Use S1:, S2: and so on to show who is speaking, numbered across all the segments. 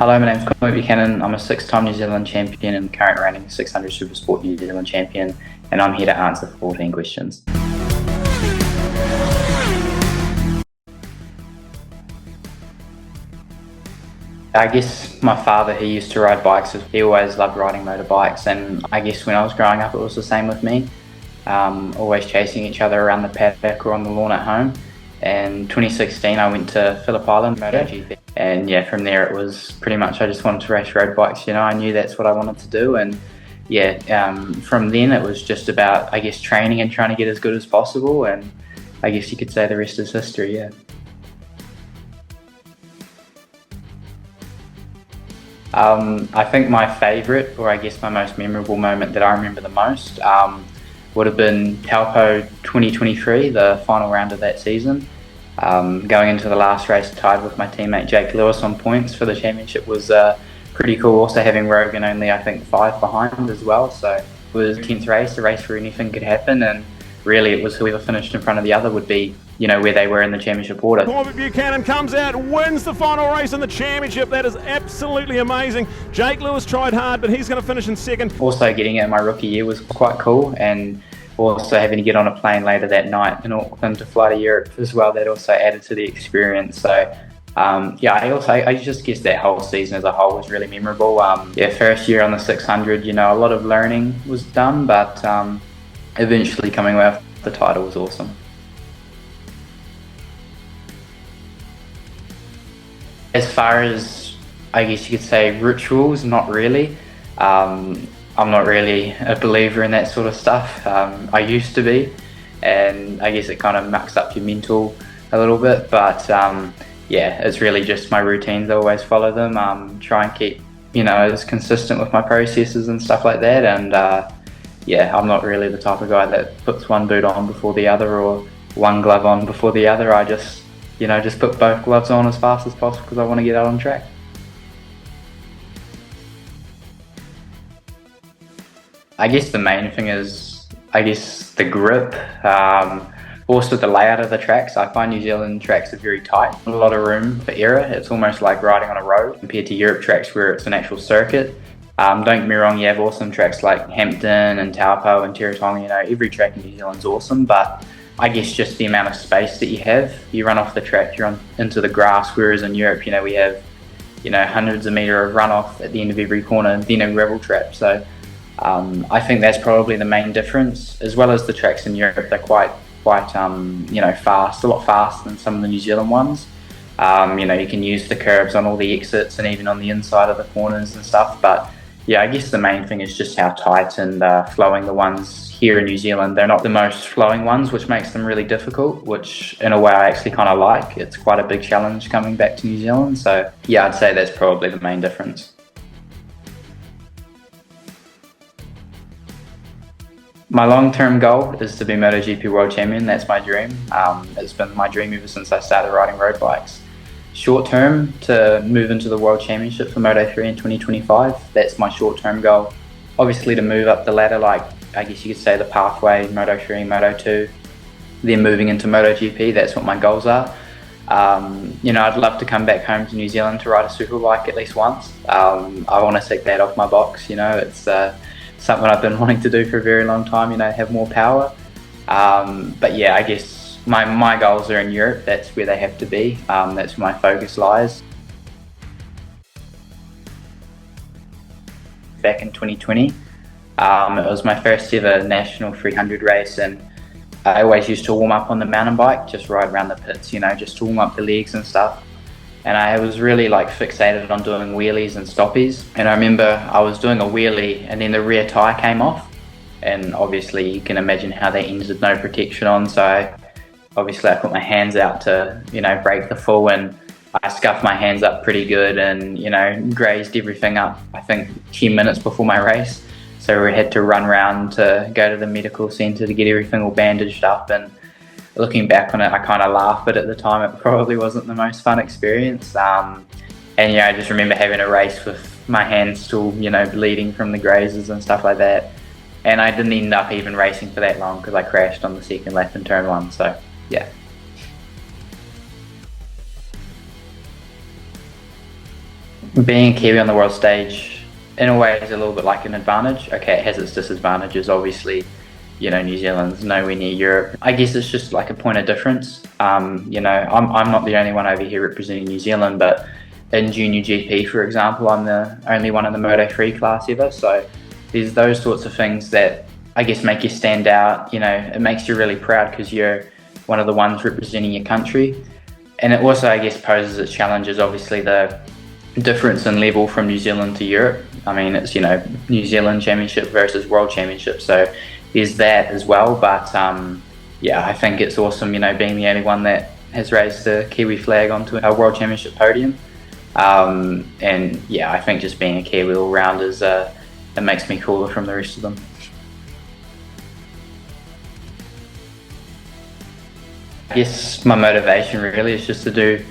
S1: Hello, my name's Cormac Buchanan. I'm a six-time New Zealand champion and current reigning 600 Supersport New Zealand champion, and I'm here to answer 14 questions. I guess my father, he used to ride bikes. He always loved riding motorbikes, and I guess when I was growing up it was the same with me. Always chasing each other around the paddock or on the lawn at home. And 2016 I went to Phillip Island MotoGP, and yeah, from there it was pretty much I just wanted to race road bikes. I knew that's what I wanted to do, and yeah, from then it was just about, I guess, training and trying to get as good as possible, and I guess you could say the rest is history. Yeah. I think my favourite, or I guess my most memorable moment that I remember the most, would have been Taupo 2023, the final round of that season. Going into the last race tied with my teammate Jake Lewis on points for the championship was pretty cool. Also having Rogan only, I think, 5 behind as well. So it was a 10th race, a race where anything could happen, and really it was whoever finished in front of the other would be, where they were in the championship order.
S2: Cormac Buchanan comes out, wins the final race in the championship. That is absolutely amazing. Jake Lewis tried hard, but he's going to finish in second.
S1: Also getting it in my rookie year was quite cool, and also having to get on a plane later that night in Auckland to fly to Europe as well, that also added to the experience. So I just guess that whole season as a whole was really memorable. First year on the 600, a lot of learning was done, but eventually coming away with the title was awesome. As far as, I guess you could say, rituals, not really. I'm not really a believer in that sort of stuff. I used to be, and I guess it kind of mucks up your mental a little bit, but it's really just my routines. I always follow them, try and keep, as consistent with my processes and stuff like that, and I'm not really the type of guy that puts one boot on before the other or one glove on before the other. I just put both gloves on as fast as possible because I want to get out on track. I guess the main thing is, the grip. Also the layout of the tracks. I find New Zealand tracks are very tight, a lot of room for error. It's almost like riding on a road compared to Europe tracks where it's an actual circuit. Don't get me wrong, you have awesome tracks like Hampton and Taupo and Teretonga. Every track in New Zealand's awesome, but I guess just the amount of space that you have. You run off the track, you're into the grass, whereas in Europe, we have, hundreds of metres of runoff at the end of every corner, then a gravel trap. So I think that's probably the main difference, as well as the tracks in Europe. They're quite fast, a lot faster than some of the New Zealand ones. You can use the curves on all the exits and even on the inside of the corners and stuff. But yeah, I guess the main thing is just how tight and flowing the ones here in New Zealand. They're not the most flowing ones, which makes them really difficult, which in a way I actually kind of like. It's quite a big challenge coming back to New Zealand. So yeah, I'd say that's probably the main difference. My long-term goal is to be MotoGP World Champion. That's my dream. It's been my dream ever since I started riding road bikes. Short-term, to move into the World Championship for Moto3 in 2025. That's my short-term goal. Obviously to move up the ladder, like I guess you could say the pathway, Moto3, Moto2, then moving into MotoGP, that's what my goals are. I'd love to come back home to New Zealand to ride a superbike at least once. I want to tick that off my box. It's something I've been wanting to do for a very long time, have more power. But yeah, I guess my goals are in Europe. That's where they have to be. That's where my focus lies. Back in 2020, it was my first ever national 300 race, and I always used to warm up on the mountain bike, just ride around the pits, just to warm up the legs and stuff. And I was really fixated on doing wheelies and stoppies. And I remember I was doing a wheelie and then the rear tyre came off. And obviously you can imagine how that ends with no protection on. So obviously I put my hands out to, brake the full, and I scuffed my hands up pretty good and, grazed everything up, I think 10 minutes before my race. So we had to run around to go to the medical centre to get everything all bandaged up. And looking back on it, I kind of laugh, but at the time it probably wasn't the most fun experience. I just remember having a race with my hands still, bleeding from the grazes and stuff like that. And I didn't end up even racing for that long because I crashed on the second lap in turn 1. So yeah. Being a Kiwi on the world stage, in a way, is a little bit like an advantage. Okay, it has its disadvantages, obviously. New Zealand's nowhere near Europe. I guess it's just like a point of difference. I'm not the only one over here representing New Zealand, but in junior GP, for example, I'm the only one in the Moto 3 class ever. So there's those sorts of things that I guess make you stand out. It makes you really proud because you're one of the ones representing your country. And it also, I guess, poses its challenges. Obviously, the difference in level from New Zealand to Europe. I mean, it's, New Zealand Championship versus World Championship. So there's that as well. But I think it's awesome, being the only one that has raised the Kiwi flag onto a World Championship podium. I think just being a Kiwi all round it makes me cooler from the rest of them. I guess my motivation really is just to do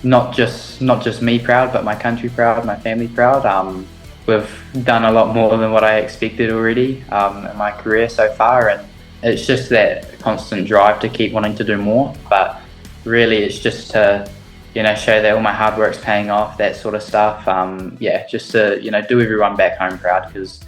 S1: not just me proud, but my country proud, my family proud. We've done a lot more than what I expected already in my career so far, and it's just that constant drive to keep wanting to do more. But really, it's just to show that all my hard work's paying off, that sort of stuff. Just to do everyone back home proud, because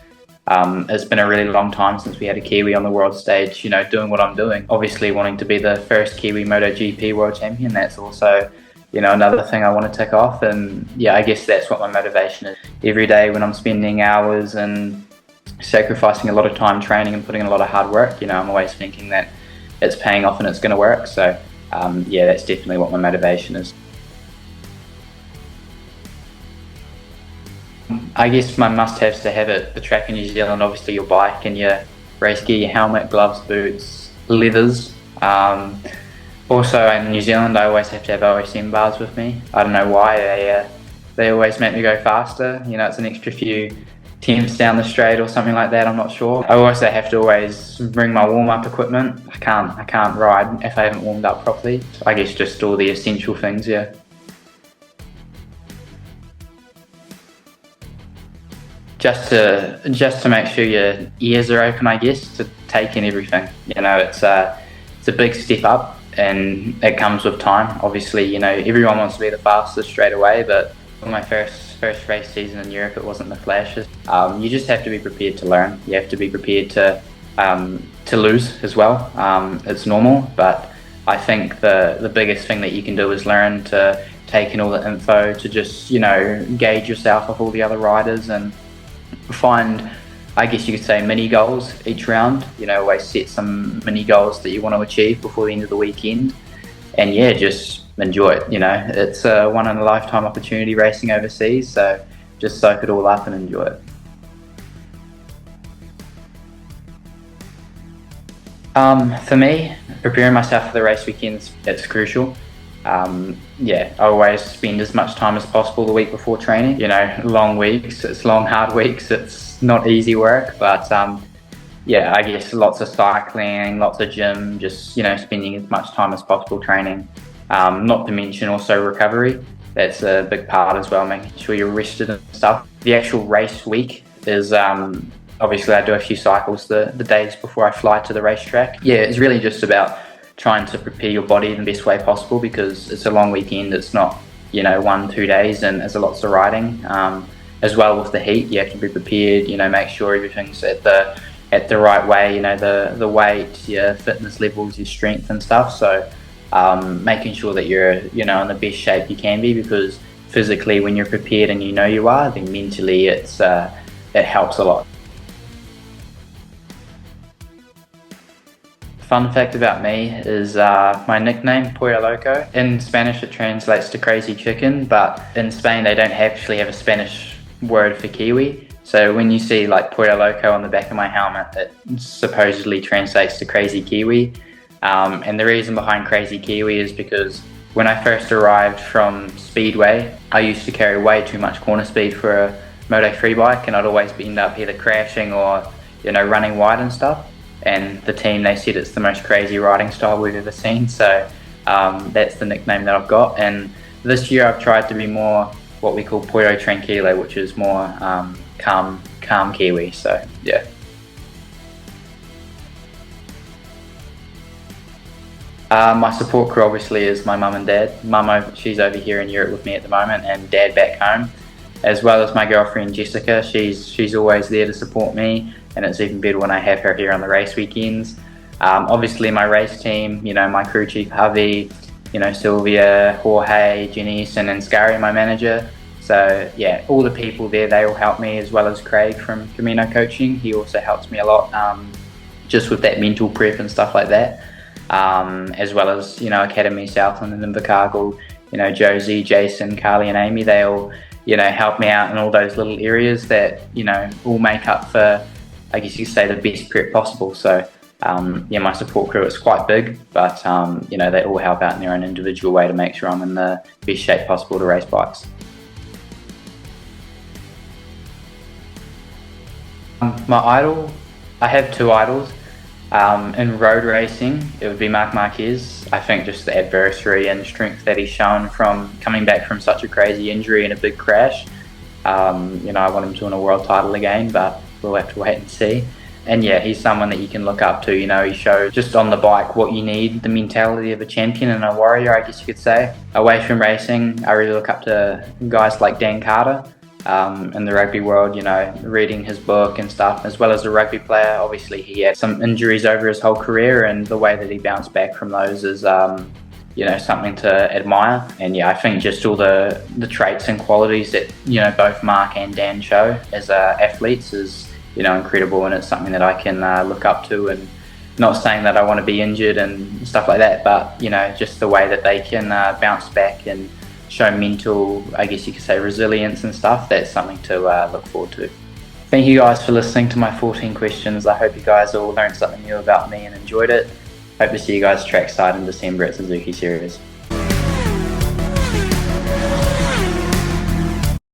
S1: it's been a really long time since we had a Kiwi on the world stage, doing what I'm doing. Obviously wanting to be the first Kiwi MotoGP world champion, that's also, another thing I want to tick off. And I guess that's what my motivation is. Every day when I'm spending hours and sacrificing a lot of time training and putting in a lot of hard work, I'm always thinking that it's paying off and it's going to work. So that's definitely what my motivation is. I guess my must-haves to have at the track in New Zealand, obviously your bike and your race gear, your helmet, gloves, boots, leathers. Also in New Zealand, I always have to have OSM bars with me. I don't know why, they always make me go faster. It's an extra few tenths down the straight or something like that, I'm not sure. I also have to always bring my warm-up equipment. I can't ride if I haven't warmed up properly. I guess just all the essential things, yeah. Just to make sure your ears are open, I guess, to take in everything. It's a big step up, and it comes with time. Obviously, everyone wants to be the fastest straight away, but for my first race season in Europe, it wasn't the flashes. You just have to be prepared to learn. You have to be prepared to lose as well. It's normal, but I think the biggest thing that you can do is learn to take in all the info, to just gauge yourself off all the other riders and find, I guess you could say, mini goals each round. Always set some mini goals that you want to achieve before the end of the weekend, and just enjoy it. It's a one in a lifetime opportunity racing overseas, so just soak it all up and enjoy it. For me, preparing myself for the race weekends, it's crucial. I always spend as much time as possible the week before training. Long weeks, it's long, hard weeks, it's not easy work, but I guess lots of cycling, lots of gym, just, spending as much time as possible training. Not to mention also recovery. That's a big part as well, making sure you're rested and stuff. The actual race week is, obviously I do a few cycles the days before I fly to the racetrack. It's really just about trying to prepare your body in the best way possible, because it's a long weekend. It's not 1-2 days, and there's lots of riding. As well with the heat, you have to be prepared, make sure everything's at the right way, the weight, your fitness levels, your strength and stuff. So making sure that you're in the best shape you can be, because physically when you're prepared and you are, then mentally it helps a lot. Fun fact about me is my nickname, Pollo Loco. In Spanish it translates to crazy chicken, but in Spain they don't actually have a Spanish word for Kiwi. So when you see like Pollo Loco on the back of my helmet, it supposedly translates to crazy Kiwi. And the reason behind crazy Kiwi is because when I first arrived from Speedway, I used to carry way too much corner speed for a Moto 3 bike, and I'd always end up either crashing or running wide and stuff. And the team, they said it's the most crazy riding style we've ever seen, so that's the nickname that I've got. And this year I've tried to be more what we call Pollo Tranquilo, which is more calm Kiwi, so yeah. My support crew obviously is my mum and dad. Mum, she's over here in Europe with me at the moment, and dad back home. as well as my girlfriend Jessica. She's always there to support me, and it's even better when I have her here on the race weekends. Obviously my race team, my crew chief Harvey, Sylvia, Jorge, Janice, and Scary, my manager. So yeah, all the people there, they all help me, as well as Craig from Camino Coaching. He also helps me a lot, just with that mental prep and stuff like that. As well as, Academy Southland and Invercargill, Josie, Jason, Carly and Amy, they all, help me out in all those little areas that, all make up for, I guess you could say, the best prep possible. So my support crew is quite big, but they all help out in their own individual way to make sure I'm in the best shape possible to race bikes. My idol, I have two idols. In road racing, it would be Marc Marquez. I think just the adversity and strength that he's shown from coming back from such a crazy injury and a big crash. I want him to win a world title again, but we'll have to wait and see. And yeah, he's someone that you can look up to. He shows just on the bike what you need, the mentality of a champion and a warrior, I guess you could say. Away from racing, I really look up to guys like Dan Carter. In the rugby world, reading his book and stuff, as well as a rugby player. Obviously he had some injuries over his whole career, and the way that he bounced back from those is something to admire. And yeah, I think just all the traits and qualities that both Mark and Dan show as athletes is incredible, and it's something that I can look up to. And not saying that I want to be injured and stuff like that, but just the way that they can bounce back and show mental, I guess you could say, resilience and stuff, that's something to look forward to. Thank you guys for listening to my 14 questions. I hope you guys all learned something new about me and enjoyed it. Hope to see you guys trackside in December at Suzuki Series.